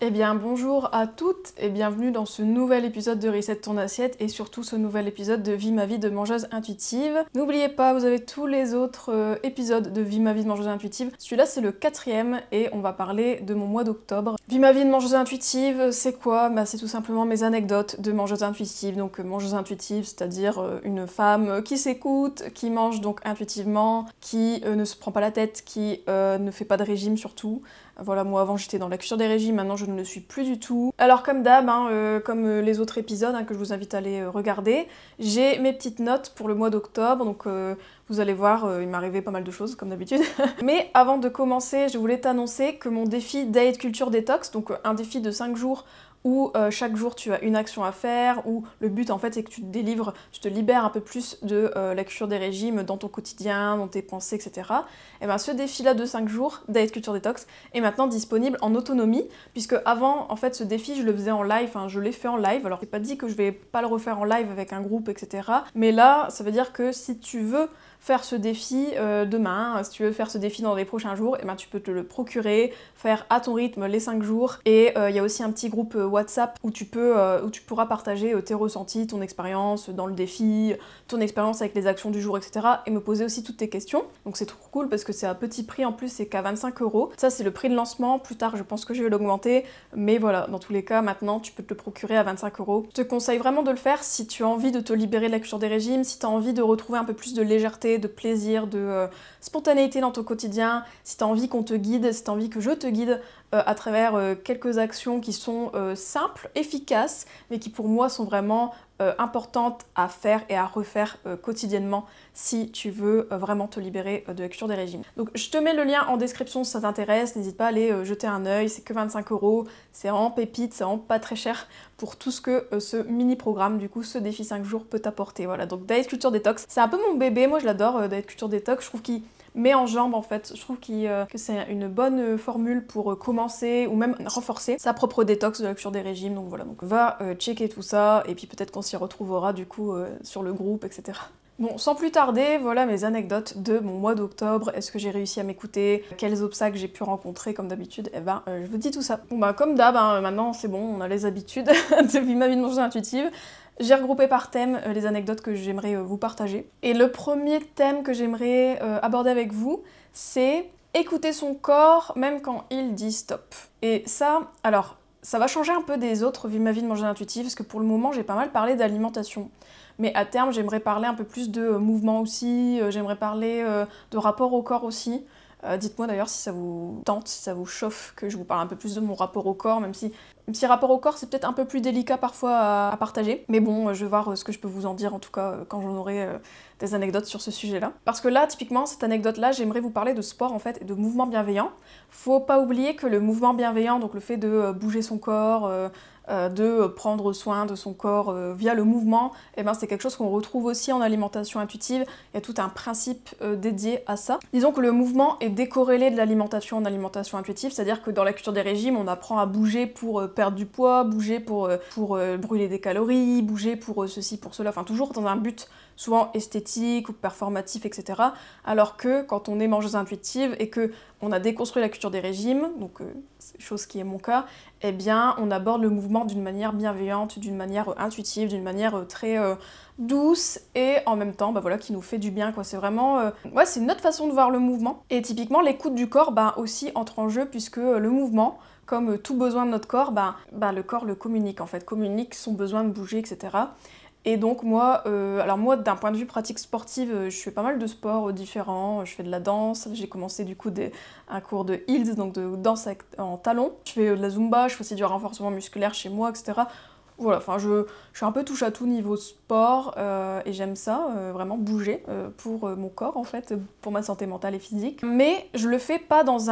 Eh bien bonjour à toutes et bienvenue dans ce nouvel épisode de Reset ton assiette et surtout ce nouvel épisode de Vie ma vie de mangeuse intuitive. N'oubliez pas, vous avez tous les autres épisodes de Vie ma vie de mangeuse intuitive. Celui-là c'est le 4e et on va parler de mon mois d'octobre. Vie ma vie de mangeuse intuitive, c'est quoi? C'est tout simplement mes anecdotes de mangeuse intuitive. Donc mangeuse intuitive, c'est-à-dire une femme qui s'écoute, qui mange donc intuitivement, qui ne se prend pas la tête, qui ne fait pas de régime surtout. Voilà, moi avant j'étais dans la culture des régimes, maintenant je ne le suis plus du tout. Alors comme d'hab, comme les autres épisodes que je vous invite à aller regarder, j'ai mes petites notes pour le mois d'octobre, donc vous allez voir, il m'est arrivé pas mal de choses comme d'habitude. Mais avant de commencer, je voulais t'annoncer que mon défi Diet Culture Detox, donc un défi de 5 jours où chaque jour tu as une action à faire, où le but en fait c'est que tu te libères un peu plus de la culture des régimes dans ton quotidien, dans tes pensées, etc. Et bien ce défi-là de 5 jours, Diet Culture Detox, est maintenant disponible en autonomie, puisque avant en fait ce défi je le faisais en live, je l'ai fait en live, alors c'est pas dit que je vais pas le refaire en live avec un groupe, etc. Mais là, ça veut dire que si tu veux faire ce défi demain, si tu veux faire ce défi dans les prochains jours, et tu peux te le procurer, faire à ton rythme les 5 jours. Et il y a aussi un petit groupe WhatsApp où tu pourras partager tes ressentis, ton expérience dans le défi, ton expérience avec les actions du jour, etc. Et me poser aussi toutes tes questions. Donc c'est trop cool parce que c'est à petit prix en plus, c'est qu'à 25 €. Ça c'est le prix de lancement, plus tard je pense que je vais l'augmenter. Mais voilà, dans tous les cas, maintenant tu peux te le procurer à 25 €. Je te conseille vraiment de le faire si tu as envie de te libérer de la culture des régimes, si tu as envie de retrouver un peu plus de légèreté, de plaisir, de spontanéité dans ton quotidien, si tu as envie qu'on te guide, si tu as envie que je te guide à travers quelques actions qui sont simples, efficaces, mais qui pour moi sont vraiment importantes à faire et à refaire quotidiennement si tu veux vraiment te libérer de la culture des régimes. Donc je te mets le lien en description si ça t'intéresse, n'hésite pas à aller jeter un œil, c'est que 25 €, c'est vraiment pépite, c'est vraiment pas très cher pour tout ce que ce mini-programme, du coup ce défi 5 jours peut t'apporter. Voilà, donc Diet Culture Detox, c'est un peu mon bébé, moi je l'adore, Diet Culture Detox, je trouve qu'il met en jambe en fait, je trouve que c'est une bonne formule pour commencer ou même renforcer sa propre détox de la culture des régimes, donc voilà, donc va checker tout ça et puis peut-être qu'on s'y retrouvera du coup sur le groupe, etc. Bon, sans plus tarder, voilà mes anecdotes de mon mois d'octobre. Est-ce que j'ai réussi à m'écouter? Quels obstacles j'ai pu rencontrer comme d'habitude? Je vous dis tout ça. Bon comme d'hab, maintenant c'est bon, on a les habitudes depuis ma vie de mangeuse intuitive. J'ai regroupé par thème les anecdotes que j'aimerais vous partager. Et le premier thème que j'aimerais aborder avec vous, c'est écouter son corps même quand il dit stop. Et ça, alors, ça va changer un peu des autres vu ma vie de mangeuse intuitive, parce que pour le moment j'ai pas mal parlé d'alimentation. Mais à terme j'aimerais parler un peu plus de mouvement aussi, j'aimerais parler de rapport au corps aussi. Dites-moi d'ailleurs si ça vous tente, si ça vous chauffe que je vous parle un peu plus de mon rapport au corps, même si rapport au corps c'est peut-être un peu plus délicat parfois à partager. Mais bon, je vais voir ce que je peux vous en dire en tout cas quand j'en aurai des anecdotes sur ce sujet-là. Parce que là, typiquement, cette anecdote-là, j'aimerais vous parler de sport en fait et de mouvement bienveillant. Faut pas oublier que le mouvement bienveillant, donc le fait de bouger son corps, de prendre soin de son corps via le mouvement, c'est quelque chose qu'on retrouve aussi en alimentation intuitive. Il y a tout un principe dédié à ça. Disons que le mouvement est décorrélé de l'alimentation en alimentation intuitive, c'est-à-dire que dans la culture des régimes, on apprend à bouger pour perdre du poids, bouger pour brûler des calories, bouger pour ceci, pour cela, toujours dans un but souvent esthétique ou performatif, etc. Alors que quand on est mangeuse intuitive et que on a déconstruit la culture des régimes, donc chose qui est mon cas, on aborde le mouvement d'une manière bienveillante, d'une manière intuitive, d'une manière très douce et en même temps qui nous fait du bien quoi. C'est vraiment c'est une autre façon de voir le mouvement. Et typiquement l'écoute du corps aussi entre en jeu, puisque le mouvement, comme tout besoin de notre corps, le corps le communique en fait, communique son besoin de bouger, etc. Et donc moi, d'un point de vue pratique sportive, je fais pas mal de sports différents, je fais de la danse, j'ai commencé du coup un cours de heels, donc de danse en talons, je fais de la zumba, je fais aussi du renforcement musculaire chez moi, etc. Voilà, je suis un peu touche à tout niveau sport et j'aime ça, vraiment bouger pour mon corps en fait, pour ma santé mentale et physique. Mais je le fais pas dans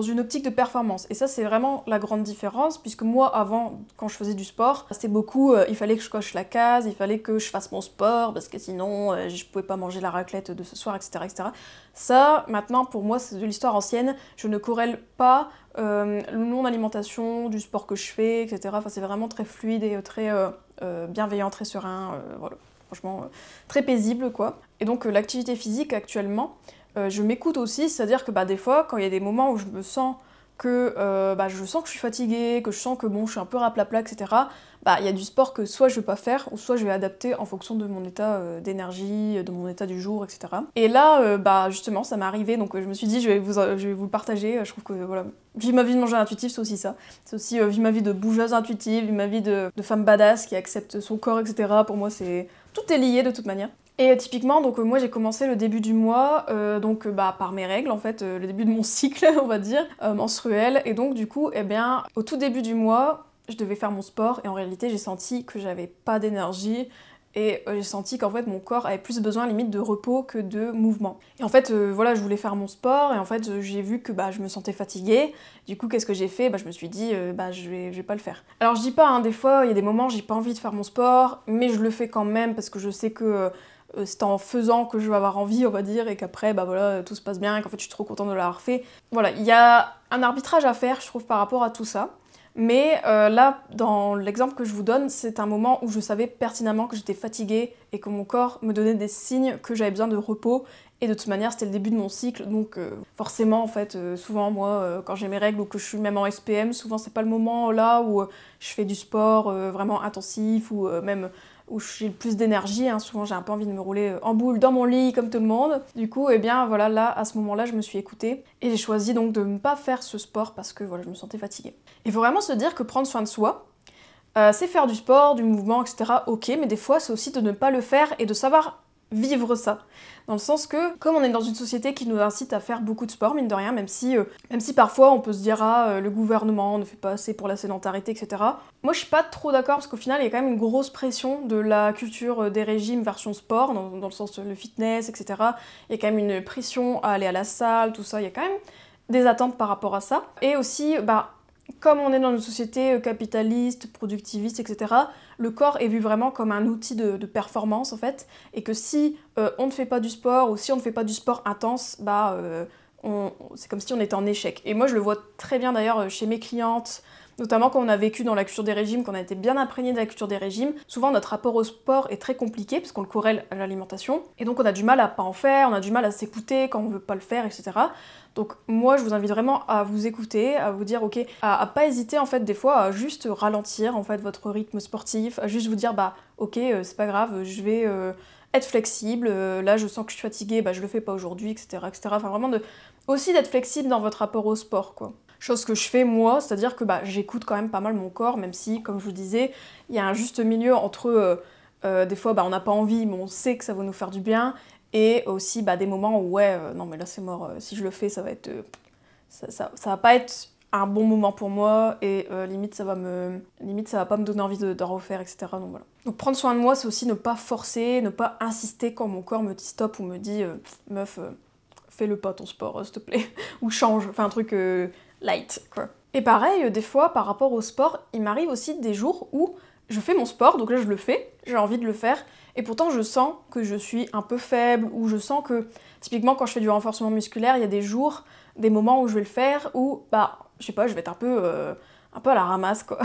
une optique de performance. Et ça c'est vraiment la grande différence, puisque moi avant, quand je faisais du sport, c'était beaucoup, il fallait que je coche la case, il fallait que je fasse mon sport, parce que sinon je pouvais pas manger la raclette de ce soir, etc. etc. Ça, maintenant pour moi c'est de l'histoire ancienne, je ne corrèle pas mon alimentation, du sport que je fais, etc. C'est vraiment très fluide et très bienveillant, très serein, voilà. Franchement, très paisible, quoi. Et donc l'activité physique, actuellement, je m'écoute aussi, c'est-à-dire que des fois, quand il y a des moments où je me sens que je sens que je suis fatiguée, que je sens que bon, je suis un peu raplapla, etc., il y a du sport que soit je vais pas faire, ou soit je vais adapter en fonction de mon état d'énergie, de mon état du jour, etc. Et là, justement, ça m'est arrivé, donc je me suis dit, je vais vous le partager. Je trouve que, voilà, vivre ma vie de manger intuitif, c'est aussi ça. C'est aussi vivre ma vie de bougeuse intuitive, vivre ma vie de femme badass qui accepte son corps, etc. Pour moi, tout est lié de toute manière. Et typiquement, donc moi j'ai commencé le début du mois, par mes règles en fait, le début de mon cycle, on va dire, menstruel. Et donc du coup, au tout début du mois, je devais faire mon sport et en réalité j'ai senti que j'avais pas d'énergie et j'ai senti qu'en fait mon corps avait plus besoin limite de repos que de mouvement. Et en fait je voulais faire mon sport et en fait j'ai vu que je me sentais fatiguée. Du coup qu'est-ce que j'ai fait ? Je me suis dit je vais pas le faire. Alors je dis pas, hein, des fois il y a des moments j'ai pas envie de faire mon sport, mais je le fais quand même parce que je sais que c'est en faisant que je vais avoir envie, on va dire, et qu'après, tout se passe bien, et qu'en fait, je suis trop contente de l'avoir fait. Voilà, il y a un arbitrage à faire, je trouve, par rapport à tout ça. Mais là, dans l'exemple que je vous donne, c'est un moment où je savais pertinemment que j'étais fatiguée et que mon corps me donnait des signes que j'avais besoin de repos. Et de toute manière, c'était le début de mon cycle, donc forcément, en fait, souvent, moi, quand j'ai mes règles ou que je suis même en SPM, souvent, c'est pas le moment là où je fais du sport vraiment intensif ou même où j'ai le plus d'énergie, hein. Souvent j'ai un peu envie de me rouler en boule dans mon lit comme tout le monde. Du coup, voilà, là, à ce moment-là, je me suis écoutée et j'ai choisi donc de ne pas faire ce sport parce que voilà, je me sentais fatiguée. Il faut vraiment se dire que prendre soin de soi, c'est faire du sport, du mouvement, etc. Ok, mais des fois c'est aussi de ne pas le faire et de savoir vivre ça. Dans le sens que, comme on est dans une société qui nous incite à faire beaucoup de sport, mine de rien, même si parfois on peut se dire le gouvernement ne fait pas assez pour la sédentarité, etc. Moi je suis pas trop d'accord parce qu'au final il y a quand même une grosse pression de la culture des régimes version sport, dans le sens le fitness, etc. Il y a quand même une pression à aller à la salle, tout ça, il y a quand même des attentes par rapport à ça. Et aussi, comme on est dans une société capitaliste, productiviste, etc., le corps est vu vraiment comme un outil de performance, en fait, et que si on ne fait pas du sport, ou si on ne fait pas du sport intense, c'est comme si on était en échec. Et moi, je le vois très bien d'ailleurs chez mes clientes, notamment quand on a vécu dans la culture des régimes, qu'on a été bien imprégné de la culture des régimes. Souvent, notre rapport au sport est très compliqué, parce qu'on le corrèle à l'alimentation, et donc on a du mal à pas en faire, on a du mal à s'écouter quand on veut pas le faire, etc. Donc moi je vous invite vraiment à vous écouter, à vous dire ok, à pas hésiter en fait des fois à juste ralentir en fait votre rythme sportif, à juste vous dire ok c'est pas grave, je vais être flexible, là je sens que je suis fatiguée, je le fais pas aujourd'hui, etc., etc. Enfin vraiment aussi d'être flexible dans votre rapport au sport quoi. Chose que je fais moi, c'est-à-dire que j'écoute quand même pas mal mon corps, même si comme je vous disais, il y a un juste milieu entre des fois on n'a pas envie mais on sait que ça va nous faire du bien. Et aussi des moments où non mais là c'est mort, si je le fais ça va être ça va pas être un bon moment pour moi et limite ça va pas me donner envie de refaire, etc. Donc voilà. Donc prendre soin de moi c'est aussi ne pas forcer, ne pas insister quand mon corps me dit stop ou me dit meuf fais-le pas ton sport s'il te plaît ou change, enfin un truc light quoi. Et pareil des fois par rapport au sport il m'arrive aussi des jours où je fais mon sport, donc là je le fais, j'ai envie de le faire, et pourtant je sens que je suis un peu faible, ou je sens que, typiquement quand je fais du renforcement musculaire, il y a des jours, des moments où je vais le faire, où, je sais pas, je vais être un peu à la ramasse quoi.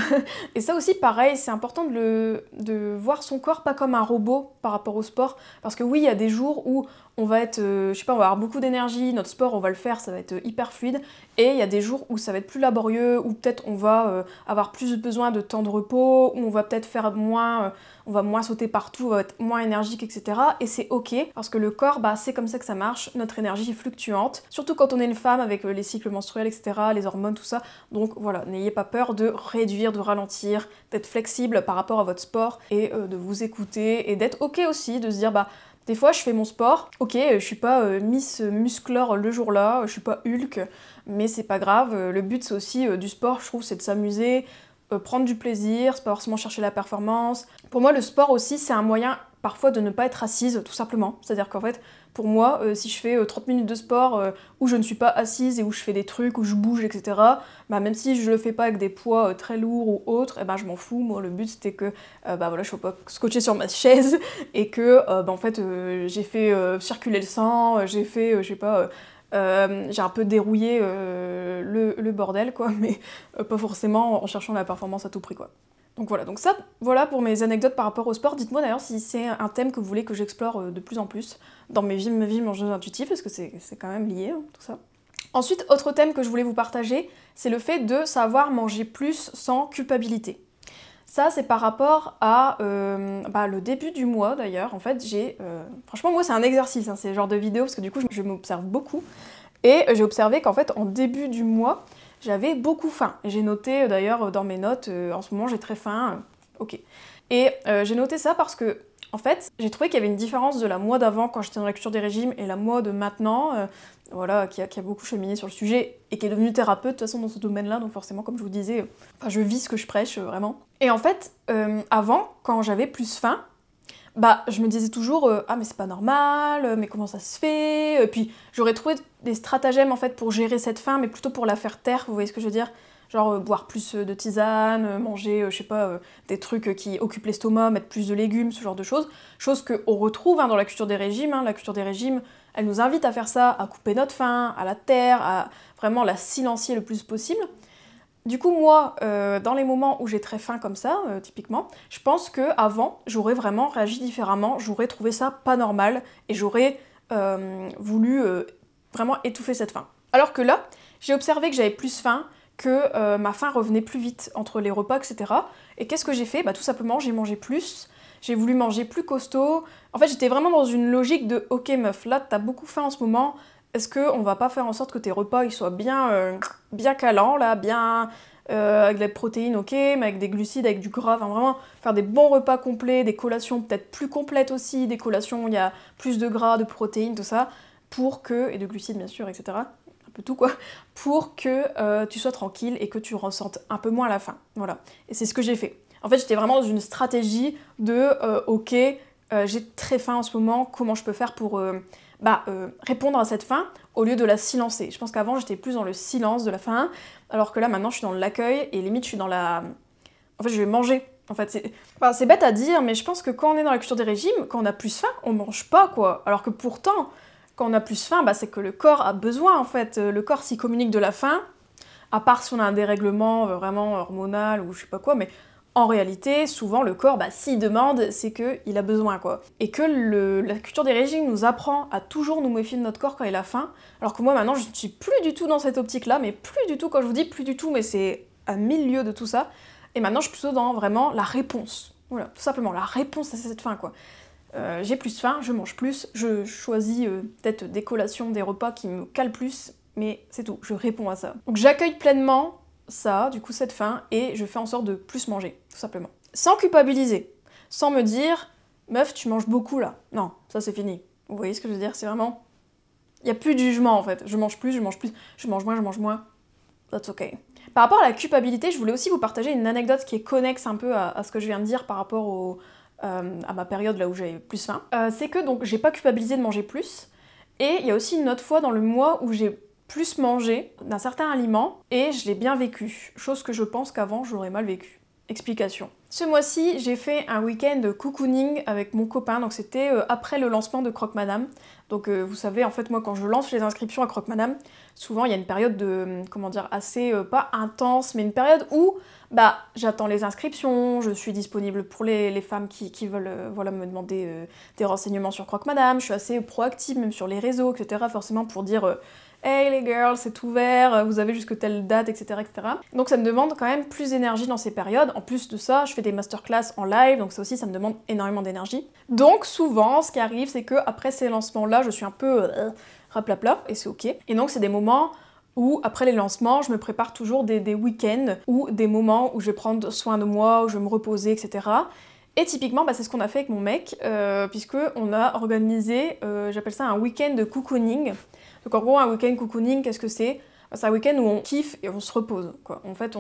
Et ça aussi pareil, c'est important de voir son corps pas comme un robot par rapport au sport, parce que oui, il y a des jours où on va être, je sais pas, on va avoir beaucoup d'énergie, notre sport on va le faire, ça va être hyper fluide, et il y a des jours où ça va être plus laborieux, où peut-être on va avoir plus besoin de temps de repos, où on va peut-être faire moins, on va moins sauter partout, on va être moins énergique, etc. Et c'est ok, parce que le corps, c'est comme ça que ça marche, notre énergie est fluctuante, surtout quand on est une femme avec les cycles menstruels, etc., les hormones, tout ça, donc voilà, n'ayez pas peur de réduire, de ralentir, d'être flexible par rapport à votre sport, et de vous écouter, et d'être ok aussi, de se dire des fois, je fais mon sport, ok, je suis pas Miss Musclor le jour-là, je suis pas Hulk, mais c'est pas grave. Le but, c'est aussi du sport, je trouve, c'est de s'amuser, prendre du plaisir, c'est pas forcément chercher la performance. Pour moi, le sport aussi, c'est un moyen parfois de ne pas être assise, tout simplement. C'est-à-dire qu'en fait, pour moi, si je fais 30 minutes de sport où je ne suis pas assise et où je fais des trucs, où je bouge, etc., même si je le fais pas avec des poids très lourds ou autres, je m'en fous. Moi, le but, c'était que je sois pas scotchée sur ma chaise et que, en fait, j'ai fait circuler le sang, j'ai fait, je sais pas... j'ai un peu dérouillé le bordel, quoi, mais pas forcément en cherchant la performance à tout prix, quoi. Donc ça, voilà pour mes anecdotes par rapport au sport. Dites-moi d'ailleurs si c'est un thème que vous voulez que j'explore de plus en plus dans ma vie mangeuse intuitive, parce que c'est quand même lié, hein, tout ça. Ensuite, autre thème que je voulais vous partager, c'est le fait de savoir manger plus sans culpabilité. Ça, c'est par rapport à le début du mois d'ailleurs. En fait, franchement, moi, c'est un exercice, hein, c'est le genre de vidéo, parce que du coup, je m'observe beaucoup. Et j'ai observé qu'en fait, en début du mois, j'avais beaucoup faim. J'ai noté d'ailleurs dans mes notes, en ce moment, j'ai très faim. Ok. Et j'ai noté ça parce que, en fait, j'ai trouvé qu'il y avait une différence de la moi d'avant, quand j'étais dans la culture des régimes, et la moi de maintenant, voilà, qui a beaucoup cheminé sur le sujet, et qui est devenue thérapeute de toute façon dans ce domaine-là, donc forcément, comme je vous disais, je vis ce que je prêche, vraiment. Et en fait, avant, quand j'avais plus faim, bah, je me disais toujours ah mais c'est pas normal, mais comment ça se fait, puis j'aurais trouvé des stratagèmes en fait pour gérer cette faim, mais plutôt pour la faire taire, vous voyez ce que je veux dire? Genre boire plus de tisane, manger, je sais pas, des trucs qui occupent l'estomac, mettre plus de légumes, ce genre de choses. Chose qu'on retrouve hein, dans la culture des régimes. Hein. La culture des régimes, elle nous invite à faire ça, à couper notre faim, à la taire, à vraiment la silencier le plus possible. Du coup, moi, dans les moments où j'ai très faim comme ça, typiquement, je pense qu'avant, j'aurais vraiment réagi différemment, j'aurais trouvé ça pas normal, et j'aurais voulu vraiment étouffer cette faim. Alors que là, j'ai observé que j'avais plus faim, que ma faim revenait plus vite entre les repas, etc. Et qu'est-ce que j'ai fait? Bah tout simplement, j'ai mangé plus, j'ai voulu manger plus costaud. En fait, j'étais vraiment dans une logique de « Ok meuf, là t'as beaucoup faim en ce moment, est-ce qu'on va pas faire en sorte que tes repas ils soient bien calants, là, bien avec des protéines, ok, mais avec des glucides, avec du gras, enfin vraiment faire des bons repas complets, des collations peut-être plus complètes aussi, des collations où il y a plus de gras, de protéines, tout ça, et de glucides bien sûr, etc. Un peu tout quoi, pour que tu sois tranquille et que tu ressentes un peu moins la faim, voilà. Et c'est ce que j'ai fait. En fait, j'étais vraiment dans une stratégie de ok, j'ai très faim en ce moment, comment je peux faire pour répondre à cette faim au lieu de la silencer. Je pense qu'avant j'étais plus dans le silence de la faim, alors que là maintenant je suis dans l'accueil et limite je suis dans la... En fait je vais manger. En fait c'est bête à dire, mais je pense que quand on est dans la culture des régimes, quand on a plus faim, on mange pas quoi. Alors que pourtant, quand on a plus faim, c'est que le corps a besoin en fait. Le corps s'y communique de la faim, à part si on a un dérèglement vraiment hormonal ou je sais pas quoi, mais en réalité, souvent le corps, s'il demande, c'est qu'il a besoin quoi. Et que la culture des régimes nous apprend à toujours nous méfier de notre corps quand il a faim, alors que moi maintenant je ne suis plus du tout dans cette optique-là, mais plus du tout, quand je vous dis plus du tout, mais c'est à mille lieues de tout ça. Et maintenant je suis plutôt dans vraiment la réponse. Voilà, tout simplement, la réponse à cette faim quoi. J'ai plus faim, je mange plus, je choisis peut-être des collations, des repas qui me calent plus, mais c'est tout, je réponds à ça. Donc j'accueille pleinement ça, du coup cette faim, et je fais en sorte de plus manger, tout simplement. Sans culpabiliser, sans me dire « Meuf, tu manges beaucoup là ». Non, ça c'est fini. Vous voyez ce que je veux dire? C'est vraiment... Il n'y a plus de jugement en fait. Je mange plus, je mange plus, je mange moins. That's okay. Par rapport à la culpabilité, je voulais aussi vous partager une anecdote qui est connexe un peu à ce que je viens de dire par rapport à ma période là où j'avais plus faim. C'est que donc j'ai pas culpabilisé de manger plus, et il y a aussi une autre fois dans le mois où j'ai plus mangé d'un certain aliment et je l'ai bien vécu, chose que je pense qu'avant j'aurais mal vécu. Explication. Ce mois-ci, j'ai fait un week-end de cocooning avec mon copain, donc c'était après le lancement de Croque Madame. Donc vous savez, en fait, moi quand je lance les inscriptions à Croque Madame, souvent il y a une période de, comment dire, assez, pas intense, mais une période où j'attends les inscriptions, je suis disponible pour les femmes qui veulent voilà, me demander des renseignements sur Croque Madame, je suis assez proactive même sur les réseaux, etc. forcément pour dire hey les girls, c'est ouvert, vous avez jusque telle date, etc., etc. Donc ça me demande quand même plus d'énergie dans ces périodes. En plus de ça, je fais des masterclass en live, donc ça aussi, ça me demande énormément d'énergie. Donc souvent, ce qui arrive, c'est que après ces lancements-là, je suis un peu raplapla, et c'est ok. Et donc c'est des moments où, après les lancements, je me prépare toujours des week-ends, ou des moments où je vais prendre soin de moi, où je vais me reposer, etc. Et typiquement, c'est ce qu'on a fait avec mon mec, puisqu'on a organisé, j'appelle ça un week-end de cocooning. Donc en gros, un week-end cocooning, qu'est-ce que c'est? C'est un week-end où on kiffe et on se repose, quoi. En fait,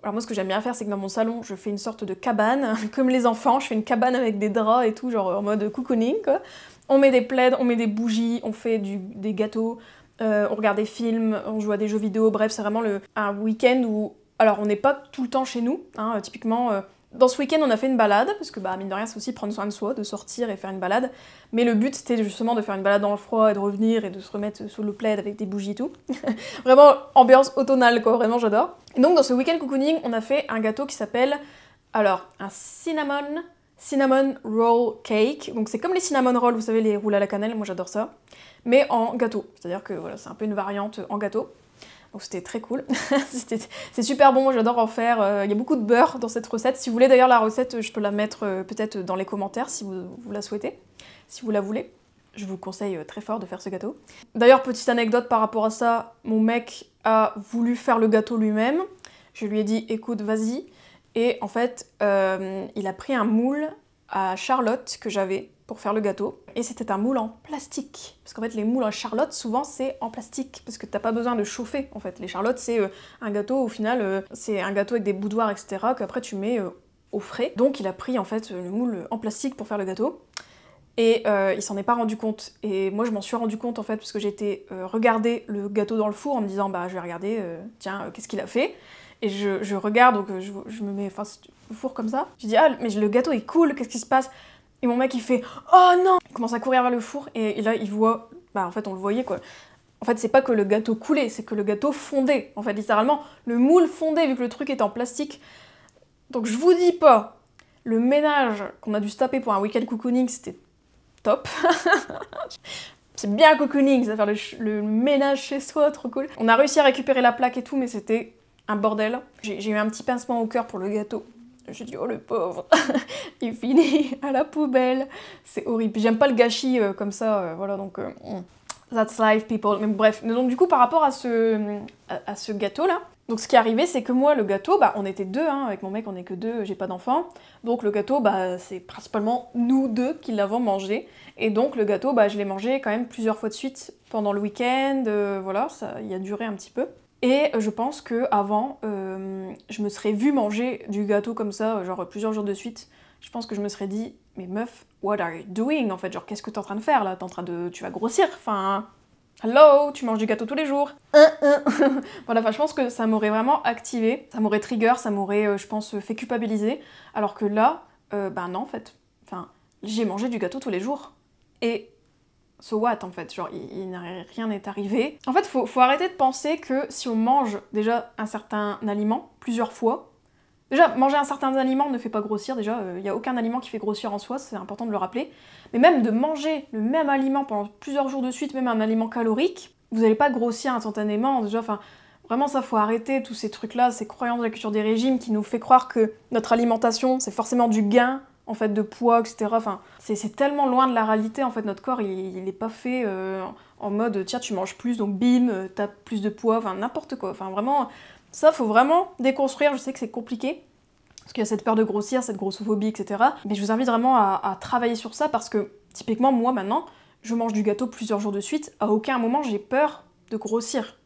alors moi, ce que j'aime bien faire, c'est que dans mon salon, je fais une sorte de cabane, comme les enfants, je fais une cabane avec des draps et tout, genre en mode cocooning, quoi. On met des plaids, on met des bougies, on fait des gâteaux, on regarde des films, on joue à des jeux vidéo, bref, c'est vraiment un week-end où... Alors, on n'est pas tout le temps chez nous, hein, typiquement... Dans ce week-end, on a fait une balade, parce que mine de rien, c'est aussi prendre soin de soi, de sortir et faire une balade. Mais le but, c'était justement de faire une balade dans le froid et de revenir et de se remettre sous le plaid avec des bougies et tout. Vraiment, ambiance automnale, quoi, vraiment, j'adore. Et donc, dans ce week-end cocooning, on a fait un gâteau qui s'appelle, alors, un cinnamon cinnamon roll cake. Donc c'est comme les cinnamon rolls, vous savez, les roules à la cannelle, moi j'adore ça, mais en gâteau. C'est-à-dire que voilà, c'est un peu une variante en gâteau. Donc c'était très cool. C'est super bon, moi j'adore en faire. Il y a beaucoup de beurre dans cette recette. Si vous voulez d'ailleurs la recette, je peux la mettre peut-être dans les commentaires si vous la souhaitez, si vous la voulez. Je vous conseille très fort de faire ce gâteau. D'ailleurs, petite anecdote par rapport à ça, mon mec a voulu faire le gâteau lui-même. Je lui ai dit, écoute, vas-y. Et en fait, il a pris un moule à Charlotte que j'avais pour faire le gâteau. Et c'était un moule en plastique. Parce qu'en fait, les moules à Charlotte, souvent, c'est en plastique. Parce que t'as pas besoin de chauffer, en fait. Les Charlottes, c'est un gâteau, au final, c'est un gâteau avec des boudoirs, etc. qu'après tu mets au frais. Donc il a pris, en fait, le moule en plastique pour faire le gâteau. Et il s'en est pas rendu compte. Et moi je m'en suis rendu compte en fait parce que j'ai été regarder le gâteau dans le four en me disant bah je vais regarder, tiens, qu'est-ce qu'il a fait. Et je regarde, donc je me mets face au four comme ça. Je dis ah mais le gâteau est cool, qu'est-ce qui se passe? Et mon mec il fait oh non! Il commence à courir vers le four et là il voit, bah en fait on le voyait quoi. En fait c'est pas que le gâteau coulait, c'est que le gâteau fondait. En fait littéralement le moule fondait vu que le truc est en plastique. Donc je vous dis pas, le ménage qu'on a dû se taper pour un week-end cocooning c'était top. C'est bien cocooning, ça faire le ménage chez soi, trop cool. On a réussi à récupérer la plaque et tout, mais c'était un bordel. J'ai eu un petit pincement au cœur pour le gâteau. J'ai dit, oh le pauvre, il finit à la poubelle. C'est horrible. J'aime pas le gâchis comme ça, voilà, donc... That's life, people. Mais bref, donc du coup, par rapport à ce gâteau-là, donc ce qui est arrivé, c'est que moi, le gâteau, bah on était deux, hein, avec mon mec, on est que deux, j'ai pas d'enfant. Donc le gâteau, bah c'est principalement nous deux qui l'avons mangé. Et donc le gâteau, bah je l'ai mangé quand même plusieurs fois de suite pendant le week-end, voilà, ça il a duré un petit peu. Et je pense que avant, je me serais vue manger du gâteau comme ça, genre plusieurs jours de suite. Je pense que je me serais dit, mais meuf, what are you doing en fait? Genre qu'est-ce que t'es en train de faire là? T'es en train de... tu vas grossir, enfin... Hello, tu manges du gâteau tous les jours. Voilà, enfin je pense que ça m'aurait vraiment activé, ça m'aurait trigger, ça m'aurait, je pense, fait culpabiliser. Alors que là, ben non en fait. Enfin, j'ai mangé du gâteau tous les jours. Et so what en fait, genre rien n'est arrivé. En fait, faut arrêter de penser que si on mange déjà un certain aliment plusieurs fois, déjà, manger un certain aliment ne fait pas grossir, déjà, il n'y a aucun aliment qui fait grossir en soi, c'est important de le rappeler. Mais même de manger le même aliment pendant plusieurs jours de suite, même un aliment calorique, vous n'allez pas grossir instantanément, déjà, enfin, vraiment ça faut arrêter tous ces trucs-là, ces croyances de la culture des régimes qui nous fait croire que notre alimentation, c'est forcément du gain, en fait, de poids, etc. Enfin, c'est tellement loin de la réalité, en fait, notre corps, il est pas fait en mode, tiens, tu manges plus, donc bim, t'as plus de poids, enfin, n'importe quoi, enfin, vraiment... Ça, faut vraiment déconstruire, je sais que c'est compliqué, parce qu'il y a cette peur de grossir, cette grossophobie, etc. Mais je vous invite vraiment à travailler sur ça, parce que, typiquement, moi, maintenant, je mange du gâteau plusieurs jours de suite, à aucun moment j'ai peur de grossir.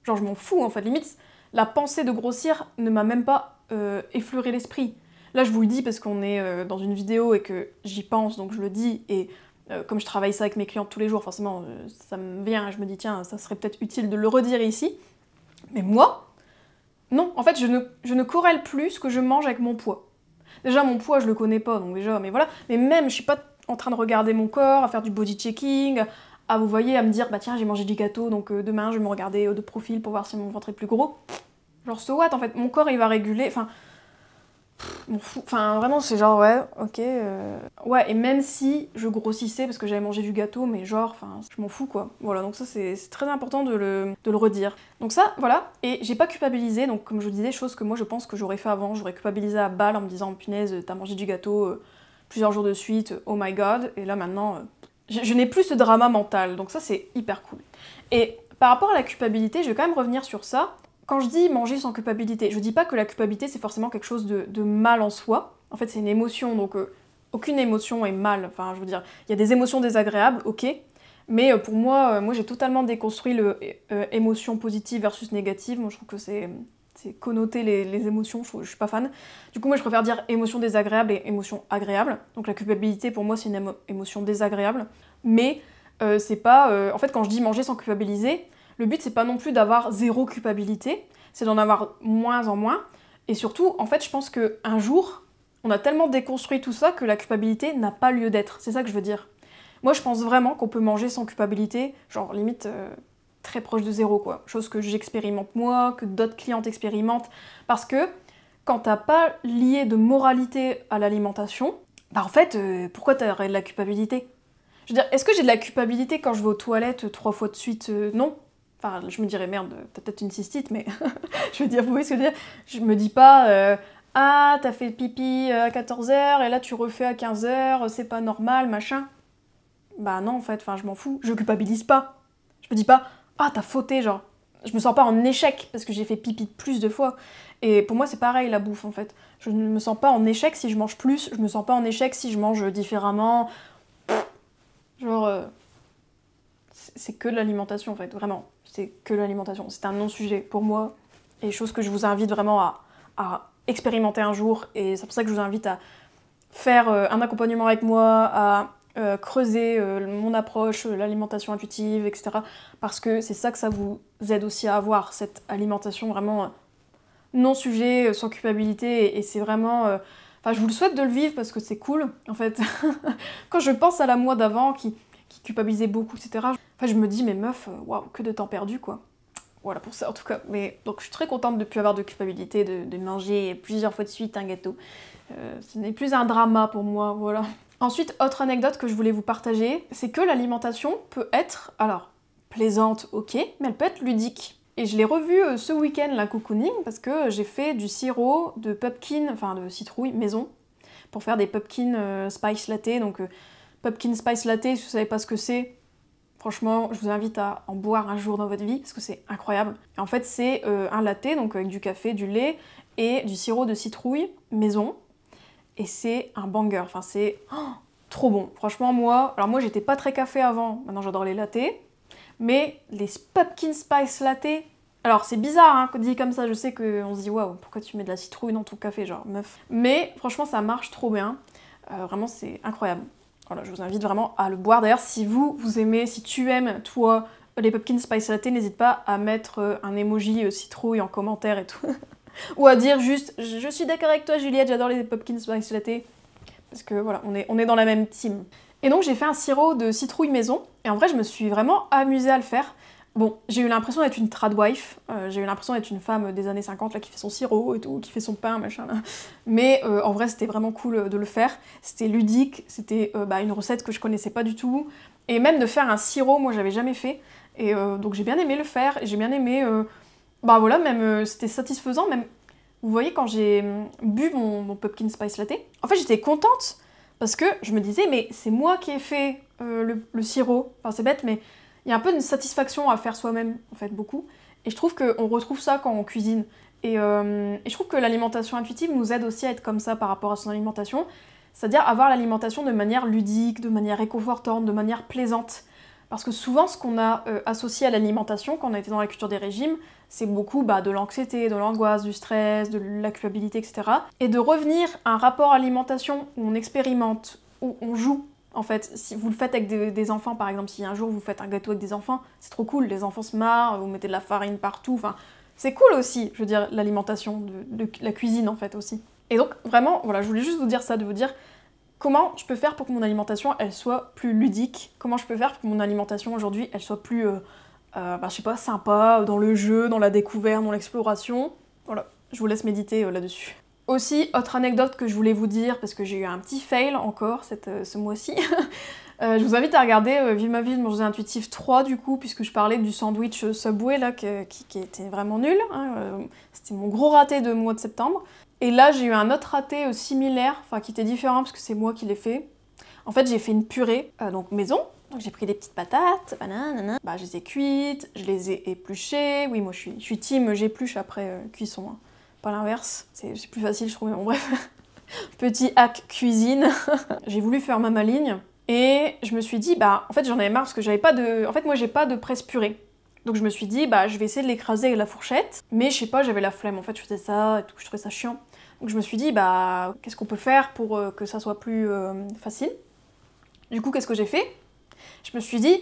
Genre, je m'en fous, en fait, limite, la pensée de grossir ne m'a même pas effleuré l'esprit. Là, je vous le dis parce qu'on est dans une vidéo et que j'y pense, donc je le dis, et comme je travaille ça avec mes clientes tous les jours, forcément, ça me vient, je me dis, tiens, ça serait peut-être utile de le redire ici. Mais moi, non, en fait, je ne corrèle plus ce que je mange avec mon poids. Déjà, mon poids, je le connais pas, donc déjà, mais voilà. Mais même, je suis pas en train de regarder mon corps, à faire du body checking, à vous voyez, à me dire, bah tiens, j'ai mangé du gâteau, donc demain, je vais me regarder de profil pour voir si mon ventre est plus gros. Genre, so what, en fait, mon corps, il va réguler, enfin... M'en fous. Enfin, vraiment, c'est genre, ouais, ok. Ouais, et même si je grossissais parce que j'avais mangé du gâteau, mais genre, enfin, je m'en fous, quoi. Voilà, donc ça, c'est très important de le redire. Donc ça, voilà. Et j'ai pas culpabilisé, donc comme je vous disais, chose que moi, je pense que j'aurais fait avant. J'aurais culpabilisé à balle en me disant, punaise, t'as mangé du gâteau plusieurs jours de suite, oh my god. Et là, maintenant, je n'ai plus ce drama mental. Donc ça, c'est hyper cool. Et par rapport à la culpabilité, je vais quand même revenir sur ça. Quand je dis manger sans culpabilité, je dis pas que la culpabilité c'est forcément quelque chose de mal en soi. En fait c'est une émotion, donc aucune émotion est mal. Enfin je veux dire, il y a des émotions désagréables, ok. Mais pour moi, j'ai totalement déconstruit le émotion positive versus négative. Moi je trouve que c'est connoter les émotions, je suis pas fan. Du coup moi je préfère dire émotion désagréable et émotion agréable. Donc la culpabilité pour moi c'est une émotion désagréable. Mais c'est pas... en fait quand je dis manger sans culpabiliser, le but, c'est pas non plus d'avoir zéro culpabilité, c'est d'en avoir moins en moins. Et surtout, en fait, je pense qu'un jour, on a tellement déconstruit tout ça que la culpabilité n'a pas lieu d'être. C'est ça que je veux dire. Moi, je pense vraiment qu'on peut manger sans culpabilité, genre limite très proche de zéro, quoi. Chose que j'expérimente moi, que d'autres clientes expérimentent. Parce que quand t'as pas lié de moralité à l'alimentation, Bah en fait, pourquoi t'aurais de la culpabilité? Je veux dire, est-ce que j'ai de la culpabilité quand je vais aux toilettes 3 fois de suite? Non. Enfin, je me dirais, merde, t'as peut-être une cystite, mais je veux dire, vous voyez ce que je veux dire? Je me dis pas, ah, t'as fait pipi à 14h et là tu refais à 15h, c'est pas normal, machin. Bah non, en fait, enfin, je m'en fous, je culpabilise pas. Je me dis pas, ah, t'as fauté, genre. Je me sens pas en échec parce que j'ai fait pipi plus de fois. Et pour moi, c'est pareil, la bouffe, en fait. Je ne me sens pas en échec si je mange plus, je me sens pas en échec si je mange différemment. Genre, c'est que de l'alimentation, en fait, vraiment. C'est que de l'alimentation. C'est un non-sujet pour moi. Et chose que je vous invite vraiment à expérimenter un jour. Et c'est pour ça que je vous invite à faire un accompagnement avec moi, à creuser mon approche, l'alimentation intuitive, etc. Parce que c'est ça que ça vous aide aussi à avoir, cette alimentation vraiment non-sujet, sans culpabilité. Et c'est vraiment... Enfin, je vous le souhaite de le vivre parce que c'est cool, en fait. Quand je pense à la moi d'avant qui culpabilisait beaucoup, etc. Enfin, je me dis, mais meuf, waouh, que de temps perdu, quoi. Voilà pour ça, en tout cas. Mais donc, je suis très contente de ne plus avoir de culpabilité, de manger plusieurs fois de suite un gâteau. Ce n'est plus un drama pour moi, voilà. Ensuite, autre anecdote que je voulais vous partager, c'est que l'alimentation peut être, alors, plaisante, ok, mais elle peut être ludique. Et je l'ai revu ce week-end, la cocooning, parce que j'ai fait du sirop de pumpkin, enfin de citrouille maison, pour faire des pumpkin spice latte. Donc pumpkin spice latte, si vous savez pas ce que c'est, franchement, je vous invite à en boire un jour dans votre vie, parce que c'est incroyable. Et en fait, c'est un latte, donc avec du café, du lait et du sirop de citrouille maison. Et c'est un banger, enfin c'est trop bon. Franchement, moi j'étais pas très café avant, maintenant j'adore les lattés. Mais les pumpkin spice latte, alors c'est bizarre hein, dit comme ça, je sais qu'on se dit waouh, pourquoi tu mets de la citrouille dans ton café, genre meuf. Mais franchement ça marche trop bien, vraiment c'est incroyable. Voilà, je vous invite vraiment à le boire. D'ailleurs si vous aimez, si tu aimes toi les pumpkin spice latte, n'hésite pas à mettre un emoji citrouille en commentaire et tout. Ou à dire juste je suis d'accord avec toi Juliette, j'adore les pumpkin spice latte. Parce que voilà, on est dans la même team. Et donc j'ai fait un sirop de citrouille maison, et en vrai je me suis vraiment amusée à le faire. Bon, j'ai eu l'impression d'être une tradwife, j'ai eu l'impression d'être une femme des années 50 là, qui fait son sirop et tout, qui fait son pain, machin là. Mais en vrai c'était vraiment cool de le faire, c'était ludique, c'était une recette que je connaissais pas du tout. Et même de faire un sirop, moi j'avais jamais fait. Et donc j'ai bien aimé le faire, et j'ai bien aimé... voilà, même c'était satisfaisant, même... Vous voyez, quand j'ai bu mon pumpkin spice latte, en fait j'étais contente parce que je me disais, mais c'est moi qui ai fait le sirop. Enfin, c'est bête, mais il y a un peu une satisfaction à faire soi-même, en fait, beaucoup. Et je trouve qu'on retrouve ça quand on cuisine. Et je trouve que l'alimentation intuitive nous aide aussi à être comme ça par rapport à son alimentation. C'est-à-dire avoir l'alimentation de manière ludique, de manière réconfortante, de manière plaisante. Parce que souvent, ce qu'on a associé à l'alimentation, quand on a été dans la culture des régimes, c'est beaucoup de l'anxiété, de l'angoisse, du stress, de la culpabilité, etc. Et de revenir à un rapport à l'alimentation où on expérimente, où on joue. En fait, si vous le faites avec des enfants, par exemple, si un jour vous faites un gâteau avec des enfants, c'est trop cool, les enfants se marrent, vous mettez de la farine partout, enfin, c'est cool aussi, je veux dire, l'alimentation, de la cuisine en fait aussi. Et donc, vraiment, voilà, je voulais juste vous dire ça, de vous dire comment je peux faire pour que mon alimentation, elle soit plus ludique, comment je peux faire pour que mon alimentation aujourd'hui, elle soit plus... je sais pas, sympa, dans le jeu, dans la découverte, dans l'exploration. Voilà, je vous laisse méditer là-dessus. Aussi, autre anecdote que je voulais vous dire, parce que j'ai eu un petit fail encore ce mois-ci, je vous invite à regarder Vive ma vie de manger intuitif 3 du coup, puisque je parlais du sandwich Subway là, qui était vraiment nul. Hein, c'était mon gros raté de mois de septembre. Et là, j'ai eu un autre raté similaire, enfin qui était différent, parce que c'est moi qui l'ai fait. En fait, j'ai fait une purée, donc maison. Donc j'ai pris des petites patates, je les ai cuites, je les ai épluchées. Oui, moi je suis team j'épluche après cuisson, hein. Pas l'inverse, c'est plus facile je trouve, mais bon bref. Petit hack cuisine. J'ai voulu faire ma maligne et je me suis dit, en fait j'en avais marre parce que j'avais pas de... En fait moi j'ai pas de presse purée. Donc je me suis dit, je vais essayer de l'écraser avec la fourchette. Mais je sais pas, j'avais la flemme, en fait je faisais ça et tout, je trouvais ça chiant. Donc je me suis dit, qu'est-ce qu'on peut faire pour que ça soit plus facile? Du coup, qu'est-ce que j'ai fait? Je me suis dit,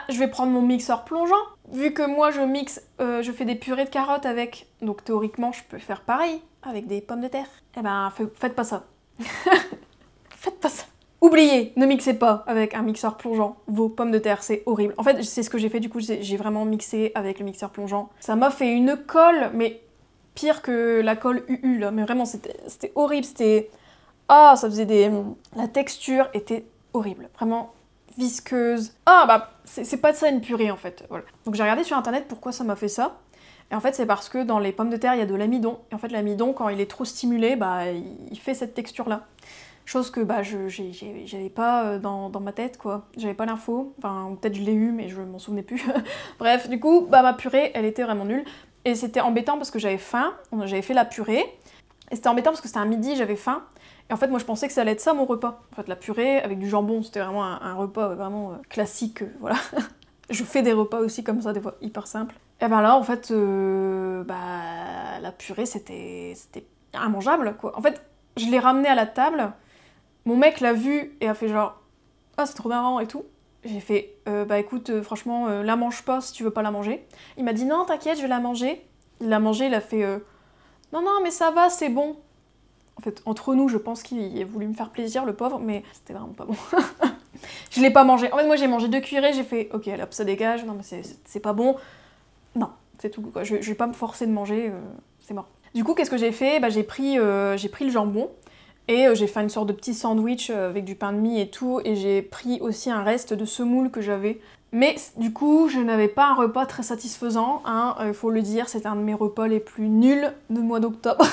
je vais prendre mon mixeur plongeant. Vu que moi je fais des purées de carottes avec, donc théoriquement je peux faire pareil avec des pommes de terre. Eh ben, faites pas ça. Faites pas ça. Oubliez, ne mixez pas avec un mixeur plongeant vos pommes de terre, c'est horrible. En fait, c'est ce que j'ai fait, du coup, j'ai vraiment mixé avec le mixeur plongeant. Ça m'a fait une colle, mais pire que la colle UU, là. Mais vraiment, c'était horrible, c'était... Ah, ça faisait des... La texture était horrible, vraiment visqueuse. Ah bah, c'est pas de ça une purée en fait, voilà. Donc j'ai regardé sur internet pourquoi ça m'a fait ça. Et en fait c'est parce que dans les pommes de terre il y a de l'amidon. Et en fait l'amidon quand il est trop stimulé, bah il fait cette texture là. Chose que bah j'avais pas dans ma tête quoi. J'avais pas l'info, enfin peut-être je l'ai eu mais je m'en souvenais plus. Bref, du coup bah ma purée elle était vraiment nulle. Et c'était embêtant parce que j'avais faim, j'avais fait la purée. Et c'était embêtant parce que c'était un midi, j'avais faim. Et en fait, moi, je pensais que ça allait être ça, mon repas. En fait, la purée avec du jambon, c'était vraiment un repas vraiment classique, voilà. Je fais des repas aussi comme ça, des fois, hyper simples. Et ben là, en fait, la purée, c'était immangeable, quoi. En fait, je l'ai ramenée à la table, mon mec l'a vue et a fait genre « Ah, c'est trop marrant et tout ». J'ai fait bah écoute, franchement, la mange pas si tu veux pas la manger ». Il m'a dit « Non, t'inquiète, je vais la manger ». Il l'a mangée, il a fait non, non, mais ça va, c'est bon ». En fait, entre nous, je pense qu'il a voulu me faire plaisir, le pauvre, mais c'était vraiment pas bon. Je l'ai pas mangé. En fait, moi, j'ai mangé 2 cuillerées, j'ai fait, ok, là, ça dégage, non, mais c'est pas bon. Non, c'est tout, quoi. Je vais pas me forcer de manger, c'est mort. Du coup, qu'est-ce que j'ai fait? Bah, j'ai pris le jambon, et j'ai fait une sorte de petit sandwich avec du pain de mie et tout, et j'ai pris aussi un reste de semoule que j'avais. Mais du coup, je n'avais pas un repas très satisfaisant, hein, faut le dire, c'était un de mes repas les plus nuls de mois d'octobre.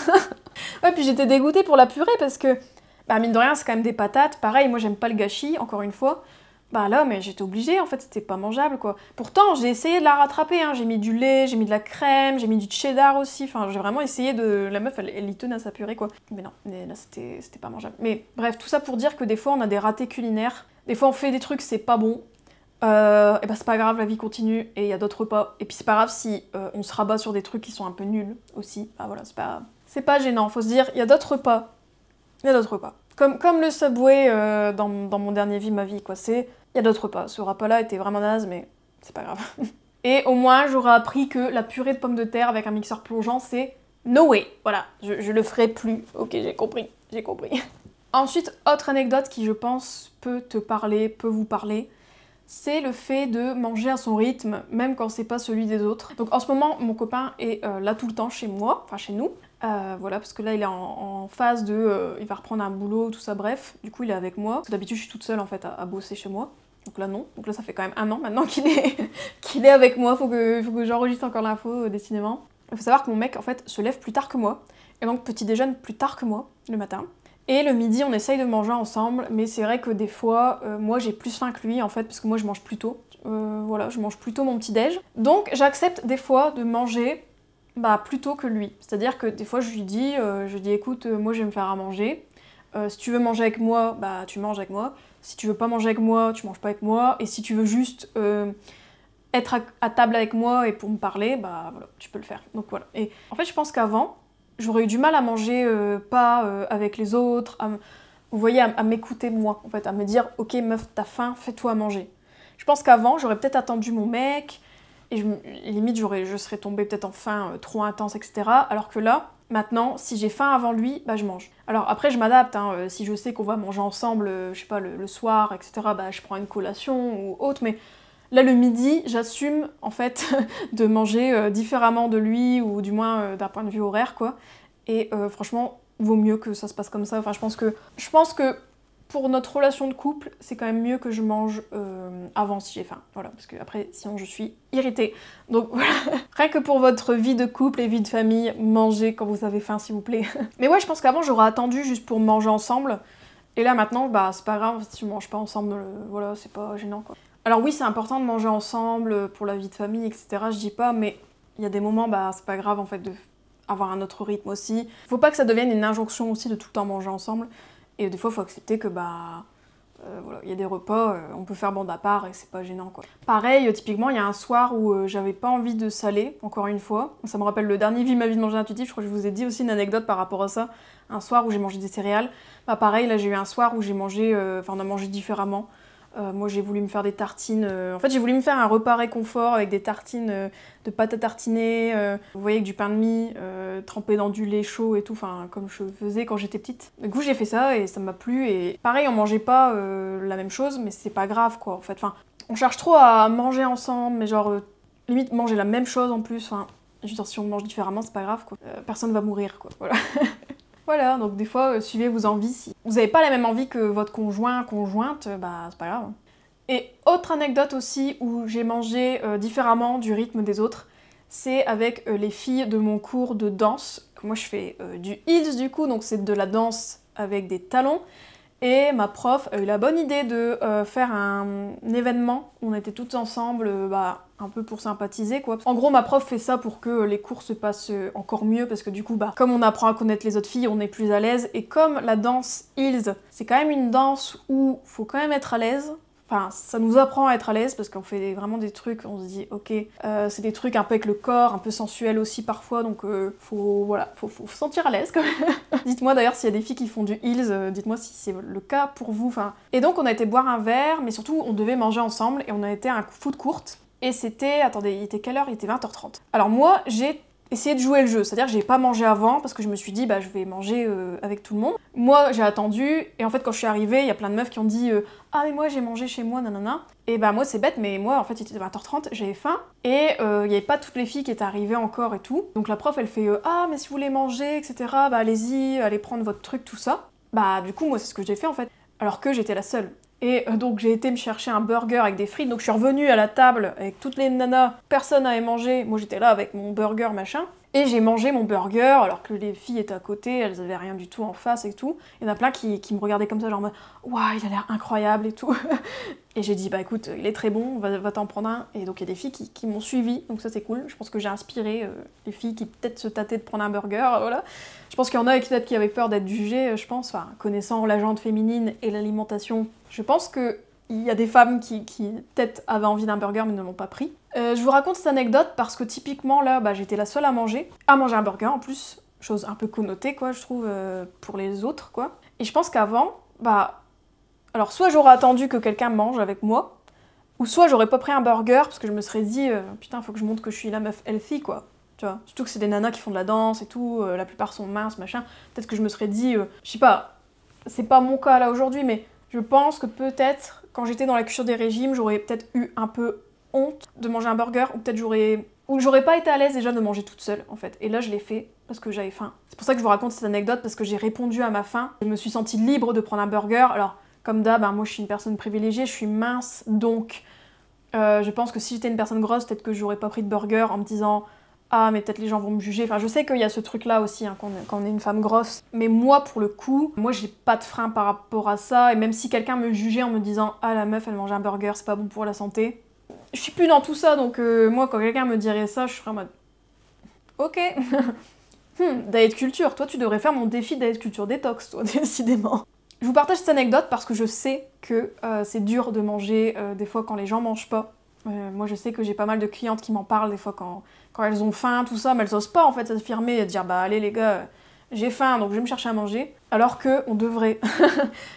Ouais, puis j'étais dégoûtée pour la purée parce que, bah mine de rien, c'est quand même des patates. Pareil, moi j'aime pas le gâchis, encore une fois. Bah là, mais j'étais obligée, en fait, c'était pas mangeable, quoi. Pourtant, j'ai essayé de la rattraper, hein. J'ai mis du lait, j'ai mis de la crème, j'ai mis du cheddar aussi. Enfin, j'ai vraiment essayé de... La meuf, elle y tenait à sa purée, quoi. Mais non, mais là, c'était pas mangeable. Mais bref, tout ça pour dire que des fois, on a des ratés culinaires. Des fois, on fait des trucs, c'est pas bon. Et bah c'est pas grave, la vie continue, et il y a d'autres repas. Et puis c'est pas grave si on se rabat sur des trucs qui sont un peu nuls, aussi. Bah voilà, c'est pas gênant, faut se dire, il y a d'autres repas. Il y a d'autres repas. Comme le Subway dans mon dernier Vie ma vie, quoi. Il y a d'autres repas. Ce repas-là était vraiment naze, mais c'est pas grave. Et au moins, j'aurais appris que la purée de pommes de terre avec un mixeur plongeant, c'est no way. Voilà, je le ferai plus. Ok, j'ai compris, j'ai compris. Ensuite, autre anecdote qui, je pense, peut vous parler, c'est le fait de manger à son rythme, même quand c'est pas celui des autres. Donc en ce moment, mon copain est là tout le temps chez moi, enfin chez nous. Voilà, parce que là il est en phase de... il va reprendre un boulot, tout ça, bref. Du coup il est avec moi. Parce que d'habitude je suis toute seule en fait à bosser chez moi. Donc là non. Donc là ça fait quand même 1 an maintenant qu'il est avec moi. Faut que j'enregistre encore l'info, décidément. Il faut savoir que mon mec en fait se lève plus tard que moi. Et donc petit déjeune plus tard que moi, le matin. Et le midi, on essaye de manger ensemble, mais c'est vrai que des fois, moi j'ai plus faim que lui en fait, parce que moi je mange plus tôt. Voilà, je mange plus tôt mon petit-déj. Donc j'accepte des fois de manger plus tôt que lui. C'est-à-dire que des fois je lui dis écoute, moi je vais me faire à manger. Si tu veux manger avec moi, bah tu manges avec moi. Si tu veux pas manger avec moi, tu manges pas avec moi. Et si tu veux juste être à table avec moi et pour me parler, bah voilà, tu peux le faire. Donc voilà. Et en fait je pense qu'avant, j'aurais eu du mal à manger avec les autres, vous voyez, à m'écouter moi, en fait, à me dire « Ok meuf, t'as faim, fais-toi à manger ». Je pense qu'avant, j'aurais peut-être attendu mon mec, et limite, je serais tombée peut-être en faim trop intense, etc. Alors que là, maintenant, si j'ai faim avant lui, bah je mange. Alors après, je m'adapte, hein, si je sais qu'on va manger ensemble, je sais pas, le soir, etc., bah je prends une collation ou autre, mais... Là, le midi, j'assume, en fait, de manger différemment de lui, ou du moins d'un point de vue horaire, quoi. Et franchement, vaut mieux que ça se passe comme ça. Enfin, je pense que pour notre relation de couple, c'est quand même mieux que je mange avant si j'ai faim. Voilà, parce que après, sinon je suis irritée. Donc voilà, rien que pour votre vie de couple et vie de famille, mangez quand vous avez faim, s'il vous plaît. Mais ouais, je pense qu'avant, j'aurais attendu juste pour manger ensemble. Et là, maintenant, bah c'est pas grave, si on mange pas ensemble, voilà, c'est pas gênant, quoi. Alors oui, c'est important de manger ensemble pour la vie de famille, etc. Je dis pas, mais il y a des moments, bah c'est pas grave en fait d'avoir un autre rythme aussi. Faut pas que ça devienne une injonction aussi de tout le temps manger ensemble. Et des fois, faut accepter que voilà, il y a des repas, on peut faire bande à part et c'est pas gênant, quoi. Pareil, typiquement, il y a un soir où j'avais pas envie de saler, encore une fois. Ça me rappelle le dernier Vie ma vie de manger intuitif, je crois que je vous ai dit aussi une anecdote par rapport à ça. Un soir où j'ai mangé des céréales. Bah pareil, là j'ai eu un soir où j'ai mangé, on a mangé différemment. Moi j'ai voulu me faire des tartines, en fait j'ai voulu me faire un repas réconfort avec des tartines de pâte à tartiner, vous voyez, avec du pain de mie, trempé dans du lait chaud et tout, enfin comme je faisais quand j'étais petite. Du coup j'ai fait ça et ça m'a plu, et pareil on mangeait pas la même chose, mais c'est pas grave quoi en fait, enfin on cherche trop à manger ensemble, mais genre limite manger la même chose en plus, enfin je veux dire si on mange différemment c'est pas grave quoi, personne va mourir quoi, voilà. Voilà, donc des fois, suivez vos envies. Si vous n'avez pas la même envie que votre conjoint, conjointe, bah c'est pas grave. Et autre anecdote aussi où j'ai mangé différemment du rythme des autres, c'est avec les filles de mon cours de danse. Moi je fais du heels du coup, donc c'est de la danse avec des talons. Et ma prof a eu la bonne idée de faire un événement où on était toutes ensemble, un peu pour sympathiser quoi. En gros ma prof fait ça pour que les cours se passent encore mieux parce que du coup comme on apprend à connaître les autres filles, on est plus à l'aise. Et comme la danse heels, c'est quand même une danse où faut quand même être à l'aise. Enfin, ça nous apprend à être à l'aise parce qu'on fait vraiment des trucs, on se dit ok, c'est des trucs un peu avec le corps, un peu sensuel aussi parfois, donc faut se sentir à l'aise quand même. Dites-moi d'ailleurs s'il y a des filles qui font du heels, dites-moi si c'est le cas pour vous. Enfin. Et donc on a été boire un verre, mais surtout on devait manger ensemble et on a été à un food court. Et c'était, attendez, il était quelle heure? Il était 20h30. Alors moi j'ai essayer de jouer le jeu, c'est-à-dire que j'ai pas mangé avant parce que je me suis dit je vais manger avec tout le monde. Moi j'ai attendu et en fait quand je suis arrivée, il y a plein de meufs qui ont dit ah mais moi j'ai mangé chez moi nanana. Et moi c'est bête mais moi en fait il était 20h30, j'avais faim et il y avait pas toutes les filles qui étaient arrivées encore et tout. Donc la prof elle fait ah mais si vous voulez manger etc allez-y, allez prendre votre truc tout ça. Du coup moi c'est ce que j'ai fait en fait, alors que j'étais la seule. Et donc j'ai été me chercher un burger avec des frites, donc je suis revenue à la table avec toutes les nanas, personne n'avait mangé, moi j'étais là avec mon burger machin, et j'ai mangé mon burger alors que les filles étaient à côté, elles avaient rien du tout en face et tout. Il y en a plein qui me regardaient comme ça genre waouh il a l'air incroyable et tout. Et j'ai dit écoute il est très bon, va t'en prendre un. Et donc il y a des filles qui m'ont suivi, donc ça c'est cool, je pense que j'ai inspiré les filles qui peut-être se tâtaient de prendre un burger, voilà. Je pense qu'il y en a peut-être qui avaient peur d'être jugées, je pense, enfin connaissant la gente féminine et l'alimentation, je pense que il y a des femmes qui peut-être avaient envie d'un burger mais ne l'ont pas pris. Je vous raconte cette anecdote parce que typiquement là, j'étais la seule à manger un burger en plus, chose un peu connotée quoi, je trouve, pour les autres quoi. Et je pense qu'avant, alors soit j'aurais attendu que quelqu'un mange avec moi, ou soit j'aurais pas pris un burger parce que je me serais dit putain faut que je montre que je suis la meuf healthy quoi. Tu vois, surtout que c'est des nanas qui font de la danse et tout, la plupart sont minces machin. Peut-être que je me serais dit, je sais pas, c'est pas mon cas là aujourd'hui mais je pense que peut-être, quand j'étais dans la culture des régimes, j'aurais peut-être eu un peu honte de manger un burger, ou peut-être j'aurais pas été à l'aise déjà de manger toute seule, en fait. Et là, je l'ai fait parce que j'avais faim. C'est pour ça que je vous raconte cette anecdote, parce que j'ai répondu à ma faim. Je me suis sentie libre de prendre un burger. Alors, comme d'hab, moi, je suis une personne privilégiée, je suis mince, donc je pense que si j'étais une personne grosse, peut-être que j'aurais pas pris de burger en me disant ah mais peut-être les gens vont me juger, enfin je sais qu'il y a ce truc là aussi quand on est une femme grosse, mais moi pour le coup, moi j'ai pas de frein par rapport à ça, et même si quelqu'un me jugeait en me disant ah la meuf elle mange un burger, c'est pas bon pour la santé, je suis plus dans tout ça, donc moi quand quelqu'un me dirait ça, je serais en mode ok. Diet culture, toi tu devrais faire mon défi diet culture détox toi, décidément. Je vous partage cette anecdote parce que je sais que c'est dur de manger des fois quand les gens mangent pas. Moi je sais que j'ai pas mal de clientes qui m'en parlent des fois quand elles ont faim, tout ça, mais elles osent pas en fait s'affirmer et dire allez les gars, j'ai faim donc je vais me chercher à manger. Alors que on devrait.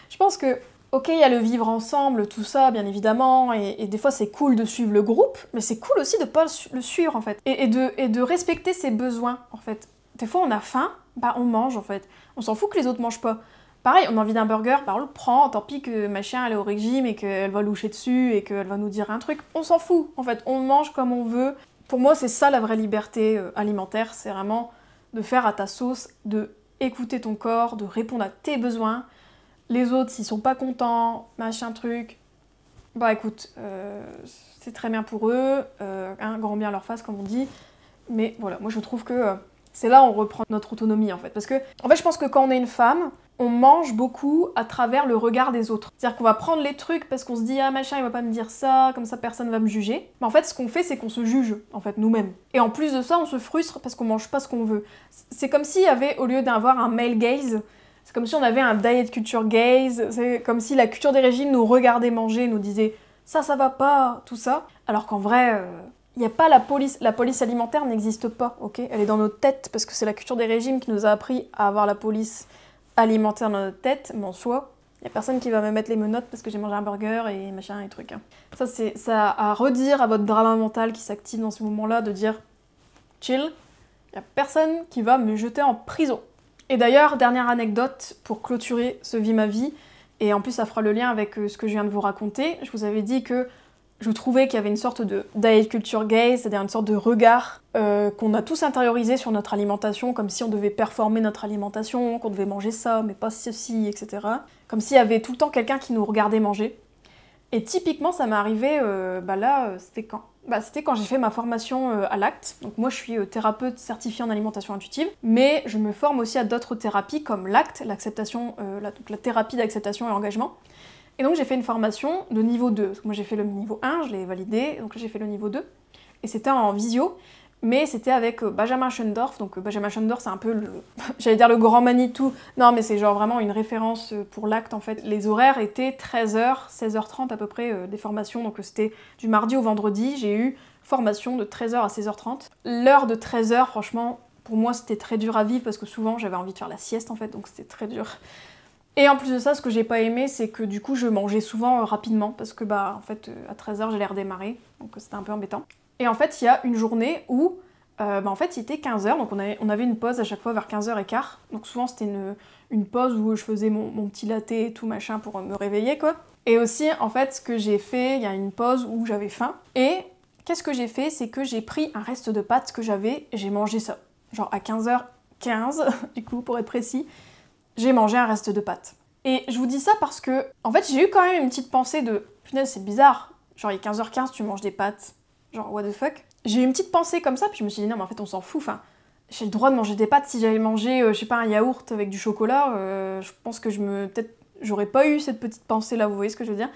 Je pense que, ok il y a le vivre ensemble, tout ça bien évidemment, et des fois c'est cool de suivre le groupe, mais c'est cool aussi de pas le suivre en fait. Et de respecter ses besoins en fait. Des fois on a faim, on mange en fait. On s'en fout que les autres mangent pas. Pareil, on a envie d'un burger, on le prend, tant pis que machin elle est au régime et qu'elle va loucher dessus et qu'elle va nous dire un truc, on s'en fout en fait, on mange comme on veut. Pour moi c'est ça la vraie liberté alimentaire, c'est vraiment de faire à ta sauce, de écouter ton corps, de répondre à tes besoins. Les autres s'ils sont pas contents, machin truc, écoute, c'est très bien pour eux, grand bien leur face comme on dit, mais voilà, moi je trouve que c'est là où on reprend notre autonomie en fait, parce que en fait je pense que quand on est une femme, on mange beaucoup à travers le regard des autres. C'est-à-dire qu'on va prendre les trucs parce qu'on se dit ah machin il va pas me dire ça, comme ça personne va me juger. Mais en fait ce qu'on fait c'est qu'on se juge en fait nous-mêmes. Et en plus de ça on se frustre parce qu'on mange pas ce qu'on veut. C'est comme s'il y avait, au lieu d'avoir un male gaze, c'est comme si on avait un diet culture gaze, c'est comme si la culture des régimes nous regardait manger, nous disait ça va pas, tout ça. Alors qu'en vrai, il n'y a pas la police alimentaire n'existe pas, ok? Elle est dans notre tête parce que c'est la culture des régimes qui nous a appris à avoir la police alimentaire dans notre tête, mais en soi, il n'y a personne qui va me mettre les menottes parce que j'ai mangé un burger et machin et truc. Ça, c'est ça à redire à votre drama mental qui s'active dans ce moment-là, de dire chill, il n'y a personne qui va me jeter en prison. Et d'ailleurs, dernière anecdote pour clôturer ce Vie ma vie, et en plus ça fera le lien avec ce que je viens de vous raconter, je vous avais dit que Je trouvais qu'il y avait une sorte de diet culture gaze, c'est-à-dire une sorte de regard qu'on a tous intériorisé sur notre alimentation, comme si on devait performer notre alimentation, qu'on devait manger ça, mais pas ceci, etc. Comme s'il y avait tout le temps quelqu'un qui nous regardait manger. Et typiquement, ça m'est arrivé, c'était quand ? C'était quand j'ai fait ma formation à l'ACT. Donc moi, je suis thérapeute certifiée en alimentation intuitive, mais je me forme aussi à d'autres thérapies comme l'ACT, l'acceptation, la thérapie d'acceptation et engagement. Et donc j'ai fait une formation de niveau 2. Moi j'ai fait le niveau 1, je l'ai validé, donc j'ai fait le niveau 2. Et c'était en visio, mais c'était avec Benjamin Schoendorf. Donc Benjamin Schoendorf, c'est un peu j'allais dire le grand Manitou. Non, mais c'est genre vraiment une référence pour l'ACT en fait. Les horaires étaient 13h, 16h30 à peu près des formations. Donc c'était du mardi au vendredi. J'ai eu formation de 13h à 16h30. L'heure de 13h, franchement, pour moi c'était très dur à vivre parce que souvent j'avais envie de faire la sieste en fait, donc c'était très dur. Et en plus de ça, ce que j'ai pas aimé, c'est que du coup je mangeais souvent rapidement parce que en fait à 13h j'allais redémarrer, donc c'était un peu embêtant. Et en fait il y a une journée où en fait il était 15h, donc on avait une pause à chaque fois vers 15h15, donc souvent c'était une pause où je faisais mon petit latte et tout machin pour me réveiller quoi. Et aussi en fait ce que j'ai fait, il y a une pause où j'avais faim, et qu'est-ce que j'ai fait, c'est que j'ai pris un reste de pâtes que j'avais et j'ai mangé ça. Genre à 15h15 du coup pour être précis. J'ai mangé un reste de pâtes. Et je vous dis ça parce que, en fait, j'ai eu quand même une petite pensée de « Punaise, c'est bizarre, genre il est 15h15, tu manges des pâtes, genre what the fuck ?» J'ai eu une petite pensée comme ça, puis je me suis dit « Non, mais en fait, on s'en fout, enfin, j'ai le droit de manger des pâtes. Si j'avais mangé, je sais pas, un yaourt avec du chocolat, je pense que peut-être, j'aurais pas eu cette petite pensée-là, vous voyez ce que je veux dire ?»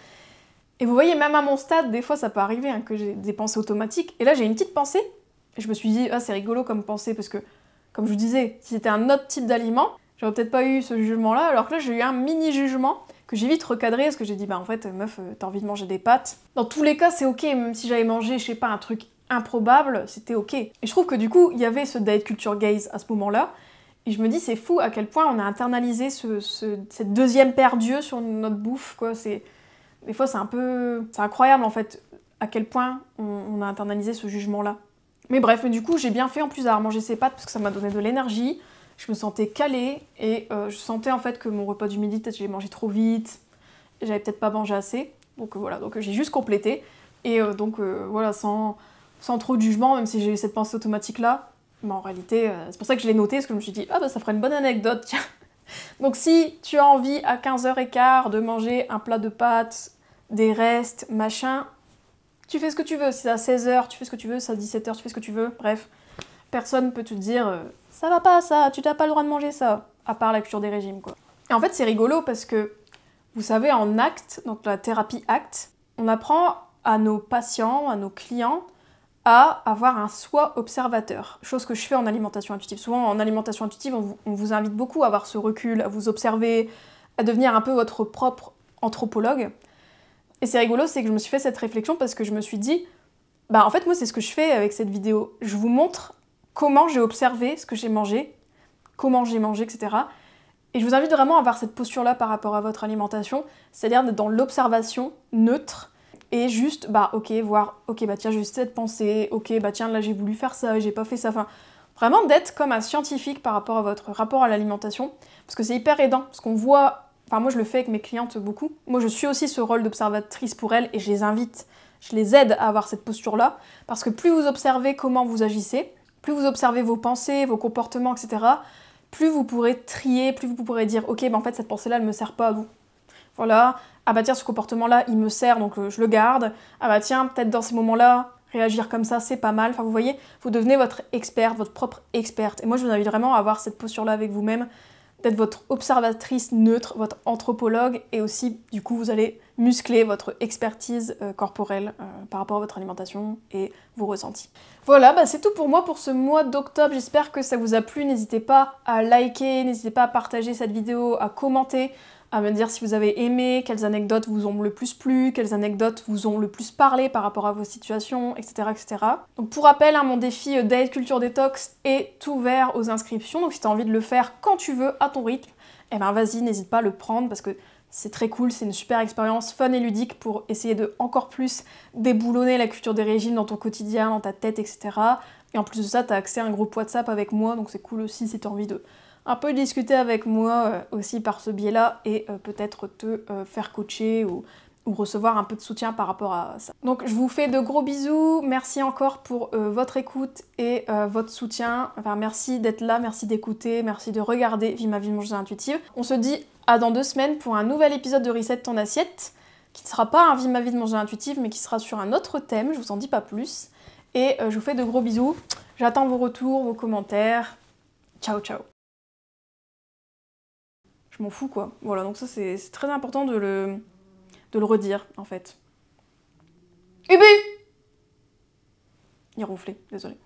Et vous voyez, même à mon stade, des fois, ça peut arriver hein, que j'ai des pensées automatiques. Et là, j'ai une petite pensée, et je me suis dit « Ah, c'est rigolo comme pensée, parce que, comme je vous disais, si c'était un autre type d'aliment, j'aurais peut-être pas eu ce jugement-là, alors que là, j'ai eu un mini-jugement que j'ai vite recadré, parce que j'ai dit, en fait, meuf, t'as envie de manger des pâtes. Dans tous les cas, c'est ok, même si j'avais mangé, je sais pas, un truc improbable, c'était ok. Et je trouve que du coup, il y avait ce diet culture gaze à ce moment-là, et je me dis, c'est fou à quel point on a internalisé cette deuxième paire d'yeux sur notre bouffe, quoi. Des fois, c'est incroyable, en fait, à quel point on a internalisé ce jugement-là. Mais bref, mais du coup, j'ai bien fait en plus d'avoir mangé ces pâtes, parce que ça m'a donné de l'énergie. Je me sentais calée et je sentais en fait que mon repas du midi, peut-être j'ai mangé trop vite, j'avais peut-être pas mangé assez, donc voilà, donc j'ai juste complété. Et voilà, sans trop de jugement, même si j'ai eu cette pensée automatique là, mais en réalité, c'est pour ça que je l'ai noté, parce que je me suis dit, ah bah ça ferait une bonne anecdote, tiens. Donc si tu as envie à 15h15 de manger un plat de pâtes, des restes, machin, tu fais ce que tu veux. Si c'est à 16h, tu fais ce que tu veux, si c'est à 17h, tu fais ce que tu veux, bref. Personne peut te dire ça va pas ça, tu n'as pas le droit de manger ça, à part la culture des régimes quoi. Et en fait c'est rigolo parce que, vous savez en ACT, donc la thérapie ACT, on apprend à nos patients, à nos clients, à avoir un soi observateur. Chose que je fais en alimentation intuitive. Souvent en alimentation intuitive, on vous invite beaucoup à avoir ce recul, à vous observer, à devenir un peu votre propre anthropologue. Et c'est rigolo, c'est que je me suis fait cette réflexion parce que je me suis dit, en fait moi c'est ce que je fais avec cette vidéo. Je vous montre comment j'ai observé ce que j'ai mangé, comment j'ai mangé, etc. Et je vous invite vraiment à avoir cette posture-là par rapport à votre alimentation, c'est-à-dire d'être dans l'observation neutre, et juste, voir, tiens, j'ai eu cette pensée, tiens, là j'ai voulu faire ça, j'ai pas fait ça, enfin, vraiment d'être comme un scientifique par rapport à votre rapport à l'alimentation, parce que c'est hyper aidant, parce qu'on voit, enfin moi je le fais avec mes clientes beaucoup, moi je suis aussi ce rôle d'observatrice pour elles, et je les invite, je les aide à avoir cette posture-là, parce que plus vous observez comment vous agissez, plus vous observez vos pensées, vos comportements, etc., plus vous pourrez trier, plus vous pourrez dire « Ok, en fait, cette pensée-là, elle me sert pas à vous. » Voilà. « Ah bah tiens, ce comportement-là, il me sert, donc je le garde. Ah bah tiens, peut-être dans ces moments-là, réagir comme ça, c'est pas mal. » Enfin, vous voyez, vous devenez votre experte, votre propre experte. Et moi, je vous invite vraiment à avoir cette posture-là avec vous-même, d'être votre observatrice neutre, votre anthropologue, et aussi, du coup, vous allez muscler votre expertise corporelle par rapport à votre alimentation et vos ressentis. Voilà, c'est tout pour moi pour ce mois d'octobre. J'espère que ça vous a plu. N'hésitez pas à liker, n'hésitez pas à partager cette vidéo, à commenter, à me dire si vous avez aimé, quelles anecdotes vous ont le plus plu, quelles anecdotes vous ont le plus parlé par rapport à vos situations, etc. etc. Donc pour rappel, mon défi Diet Culture Detox est ouvert aux inscriptions, donc si tu as envie de le faire quand tu veux, à ton rythme, vas-y, n'hésite pas à le prendre parce que c'est très cool, c'est une super expérience fun et ludique pour essayer de encore plus déboulonner la culture des régimes dans ton quotidien, dans ta tête, etc. Et en plus de ça, tu as accès à un groupe WhatsApp avec moi, donc c'est cool aussi si tu as envie de un peu discuter avec moi aussi par ce biais-là et peut-être te faire coacher ou ou recevoir un peu de soutien par rapport à ça. Donc je vous fais de gros bisous, merci encore pour votre écoute et votre soutien. Enfin merci d'être là, merci d'écouter, merci de regarder Vie ma vie de mangeuse intuitive. On se dit à dans 2 semaines pour un nouvel épisode de Reset ton assiette, qui ne sera pas un Vie ma vie de mangeuse intuitive, mais qui sera sur un autre thème, je vous en dis pas plus. Et je vous fais de gros bisous, j'attends vos retours, vos commentaires. Ciao ciao. Je m'en fous quoi. Voilà, donc ça c'est très important de le redire en fait. Ubu! Il ronflait, désolé.